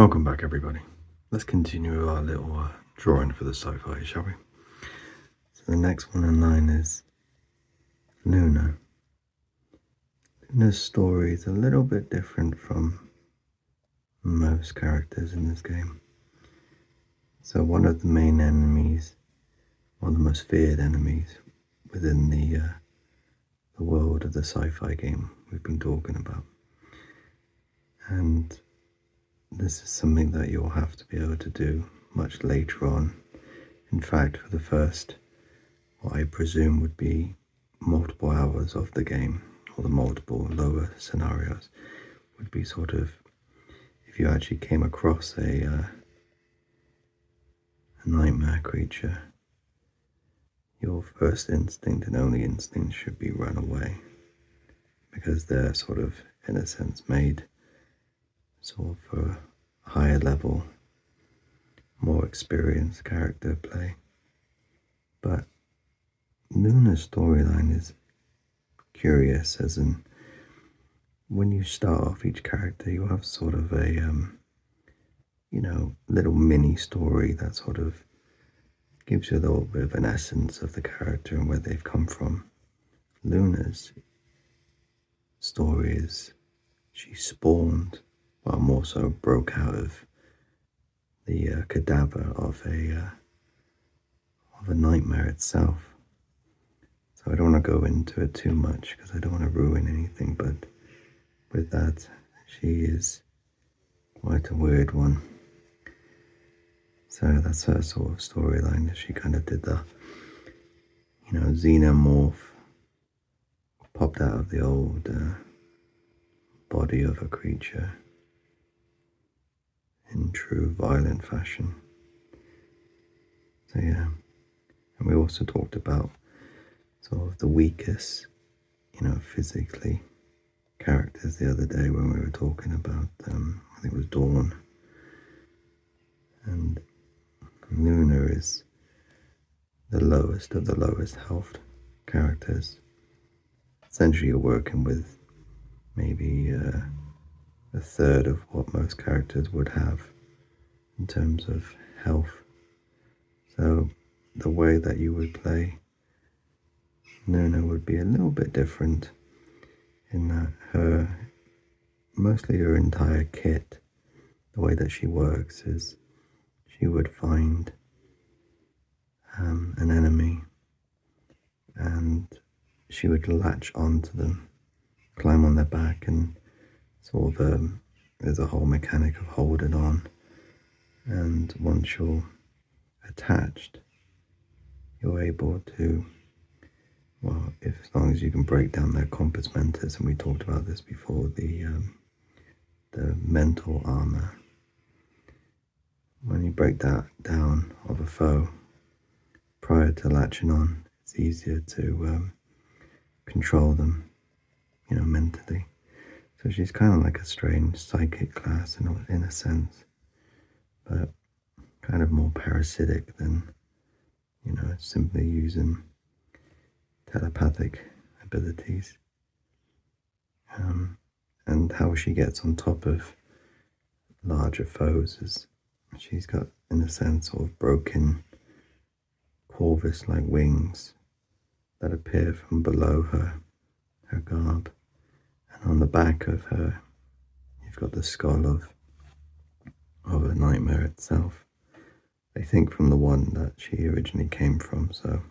Welcome back, everybody. Let's continue our little drawing for the sci-fi, shall we? So the next one in line is Luna. Luna's story is a little bit different from most characters in this game. So one of the main enemies, one of the most feared enemies within the world of the sci-fi game we've been talking about. And this is something that you'll have to be able to do much later on. In fact, for the first, what I presume would be multiple hours of the game, or the multiple lower scenarios, would be sort of, if you actually came across a nightmare creature, your first instinct and only instinct should be run away, because they're sort of, in a sense, made sort of for a higher level, more experienced character play. But Luna's storyline is curious, as in, when you start off each character, you have sort of a, little mini story that sort of gives you a little bit of an essence of the character and where they've come from. Luna's story is she spawned, well, more so broke out of the cadaver of a nightmare itself. So I don't want to go into it too much because I don't want to ruin anything, but with that, she is quite a weird one. So that's her sort of storyline. She kind of did the, xenomorph, popped out of the old body of a creature in true violent fashion. So yeah, and we also talked about sort of the weakest, physically characters the other day when we were talking about, I think it was Dawn. And Luna is the lowest of the lowest health characters. Essentially, you're working with maybe a third of what most characters would have in terms of health. So the way that you would play Luna would be a little bit different in that mostly her entire kit, the way that she works is she would find an enemy and she would latch onto them, climb on their back, and sort of there's a whole mechanic of holding on, and once you're attached, you're able to, well, as long as you can break down their compass mentis, and we talked about this before, the mental armor. When you break that down of a foe prior to latching on, it's easier to control them, mentally. So she's kind of like a strange psychic class in a sense, but kind of more parasitic than, simply using telepathic abilities. And how she gets on top of larger foes is she's got, in a sense, sort of broken corvus-like wings that appear from below her garb. And on the back of her, you've got the skull of a nightmare itself. I think from the one that she originally came from, so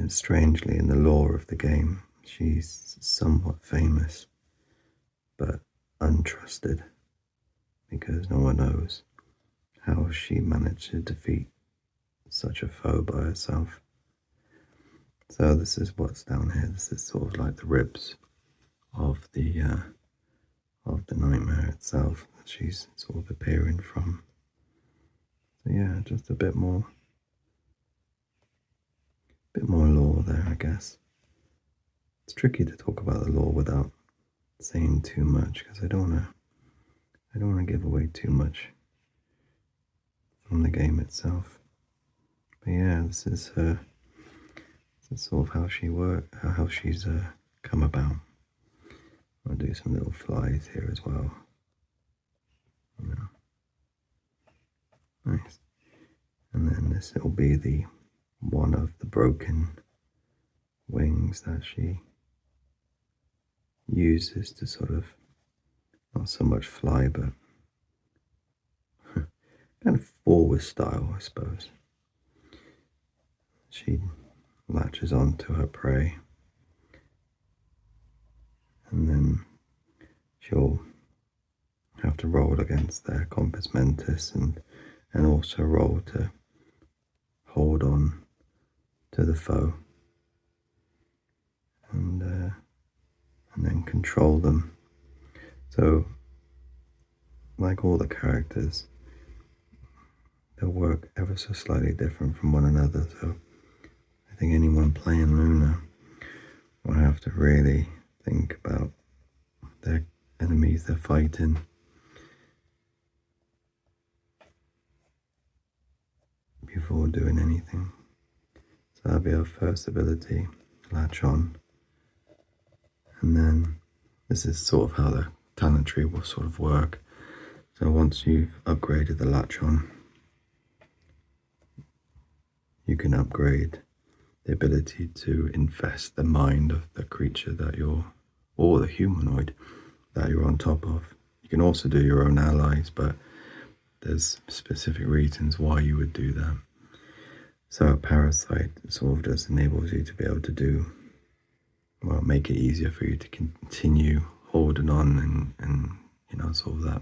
strangely in the lore of the game, she's somewhat famous, but untrusted, because no one knows how she managed to defeat such a foe by herself. So this is what's down here. This is sort of like the ribs of the nightmare itself that she's sort of appearing from. So yeah, just a bit more lore there, I guess. It's tricky to talk about the lore without saying too much, because I don't want to give away too much from the game itself. But yeah, this is sort of how she's come about. I'll do some little flies here as well. you know. Nice. And then this will be the one of the broken wings that she uses to sort of not so much fly, but kind of forward style, I suppose. She latches onto her prey, and then she'll have to roll against their compass mentis and also roll to hold on to the foe and then control them. So, like all the characters, they'll work ever so slightly different from one another. So, I think anyone playing Luna will have to really think about their enemies they're fighting. Before doing anything. So that'll be our first ability, latch on. And then this is sort of how the talent tree will sort of work. So once you've upgraded the latch on, you can upgrade the ability to infest the mind of the creature that you're, or the humanoid that you're on top of. You can also do your own allies, but there's specific reasons why you would do that. So a parasite sort of just enables you to be able to do, well, make it easier for you to continue holding on and you know, sort of that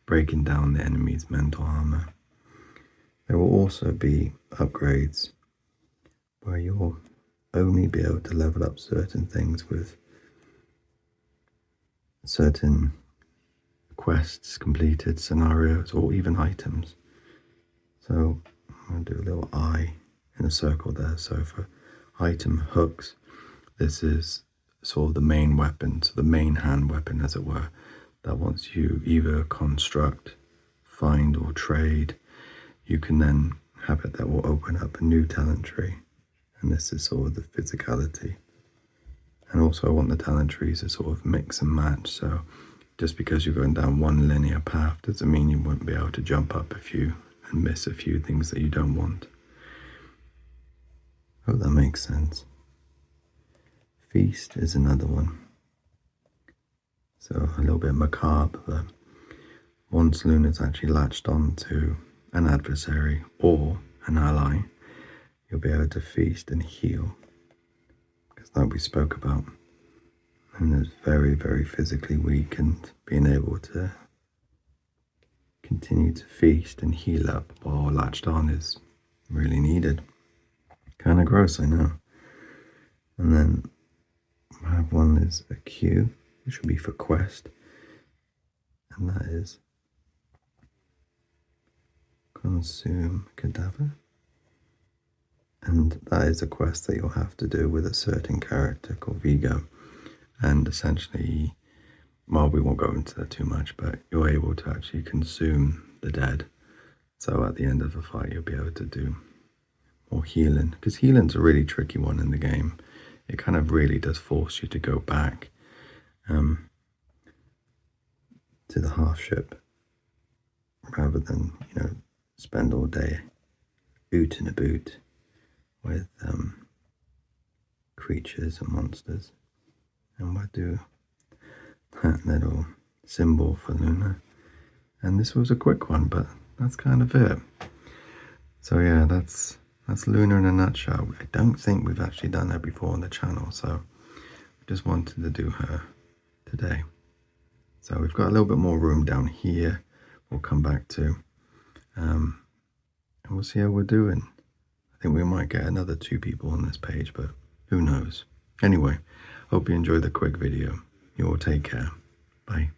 breaking down the enemy's mental armor. There will also be upgrades where you'll only be able to level up certain things with certain quests completed, scenarios, or even items. So I'm going to do a little eye in a circle there. So for item hooks, this is sort of the main weapon, so the main hand weapon as it were, that once you either construct, find or trade, you can then have it that will open up a new talent tree. And this is sort of the physicality. And also I want the talent trees to sort of mix and match, so just because you're going down one linear path doesn't mean you won't be able to jump up a few and miss a few things that you don't want. Hope that makes sense. Feast is another one. So a little bit macabre, but once Luna's actually latched on to an adversary or an ally, you'll be able to feast and heal. Because like we spoke about, Luna's very, very physically weak, and being able to continue to feast and heal up while latched on is really needed. Kind of gross, I know. And then I have one is a Q, which will be for quest, and that is consume cadaver. And that is a quest that you'll have to do with a certain character called Vigo. And essentially, well, we won't go into that too much, but you're able to actually consume the dead. So at the end of a fight, you'll be able to do more healing. Because healing's a really tricky one in the game. It kind of really does force you to go back to the half ship rather than, you know, spend all day boot in a boot with creatures and monsters. And we'll do that little symbol for Luna. And this was a quick one, but that's kind of it. So yeah, that's Luna in a nutshell. I don't think we've actually done her before on the channel, so I just wanted to do her today. So we've got a little bit more room down here we'll come back to. And we'll see how we're doing. I think we might get another 2 people on this page, but who knows. Anyway, hope you enjoyed the quick video. You all take care. Bye.